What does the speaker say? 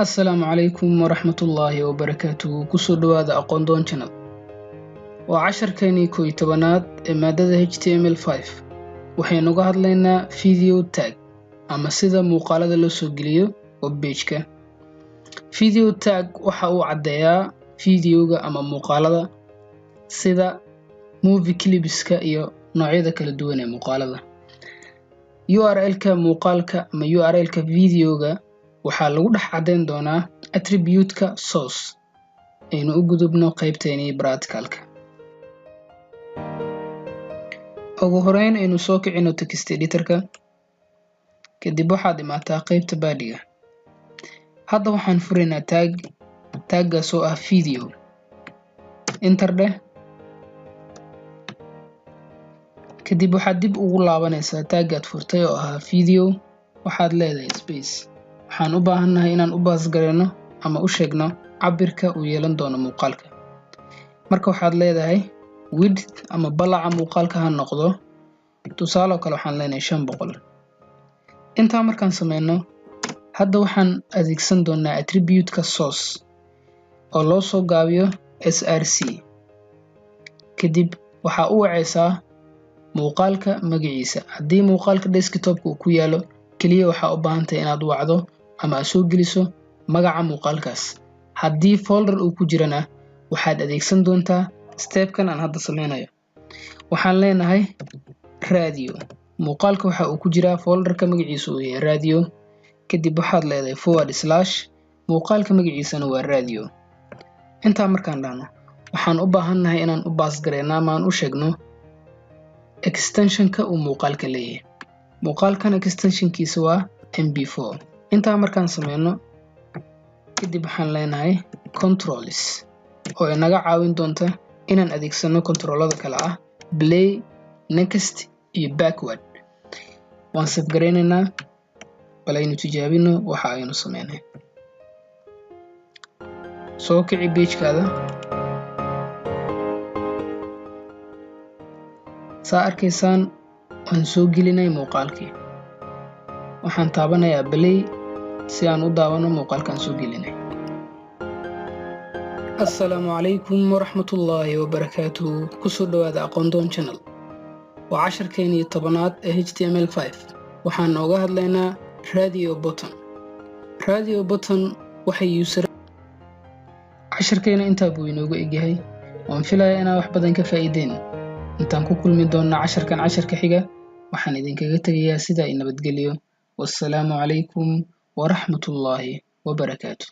Assalaamu calaykum waraxmatullaahi wabarakaatuh. Kusoo dhawaada aqoon doon channel. Waa casharkeennii 11aad ee maadada HTML5. Waxaynu uga hadlaynaa video tag ama sida muuqaalada loo soo geliyo web page-ka. Video tag waxa uu caddeeyaa videoga ama muuqaalada sida movie clipska iyo noocyada kala duwan ee muuqaalada. URL-ka muuqaalka ama URL-ka videoga waxaa lagu dhex caddeyn doonaa attribute-ka source aynu u gudubno qaybteennii practical-ka. ugu horeyn aynu soo kicino text editor-ka, kadib waxaad imaataa qaybta body-ga. Hadda waxaan furaynaa tag-gaas oo ah video. Enter dheh. Kadib waxaad dib ugu laabanaysaa tag-gaad furtay oo ahaa video. Waxaad leedahay space. Waxaan u baahannahay inaan u baas gareyno ama u sheegno cabirka uu yeelan doono muuqaalka. Marka waxaad leedahay width ama balaca muuqaalka ha noqdo. Tusaale kale waxaan leenahay 500. Intaa markaan sameyno, hadda waxaan adeegsan doonaa attribute-ka source oo loo soo gaabiyo src. Kadib waxa u wacaysaa muuqaalka magaciisa. Haddii muuqaalka desktop-ka uu ku yaalo, kaliya waxaa u baahantahay inaad wacdo ama soo geliso magaca muuqaalkaas. Haddii folder uu ku jirana, waxaad adeegsan doontaa step-kan aan hadda sameynayo. Waxaan leenahay radio. Muuqaalka waxa uu ku jiraa folder-ka magaciisa uu yahay radio. Kadib waxaad leedahay / muuqaalka magaciisana waa radio. Intaa markaan dhahno, waxaan u baahannahay inaan u baas gareyno ama aan u sheegno extension-ka uu muuqaalka leeyahay. Muuqaalkan extension-kiisa waa mp4. Intaa markaan sameyno, kadib waxaan leenahay controls oo inaga caawin doonta inaan adeegsano controlada kala ah play, next iyo backward. Waan save gareynaynaa, bal aynu tijaabino waxa aynu sameynay. Soo kici page-kaada. Saa arkaysaan waan soo gelinay muuqaalkii. Waxaan taabanayaa play si aan u daawano muuqaalkan soo gelinay. Assalaamu calaykum waraxmatullaahi wabarakaatuh. Kusoo dhawaada aqoon doon channel. Waa casharkeennii 10aad ee HTML5. Waxaan uga hadlaynaa radio button. Radio button waxay casharkeena intaa buu inoogu egyahay. Waan filayaa inaad wax badan ka faa'iideen. Intaan ku kulmi doonno casharka xiga, waxaan idinkaga tegayaa sida ay nabadgelyo. Wassalaamu calaykum waraxmatullaahi wabarakaatuh.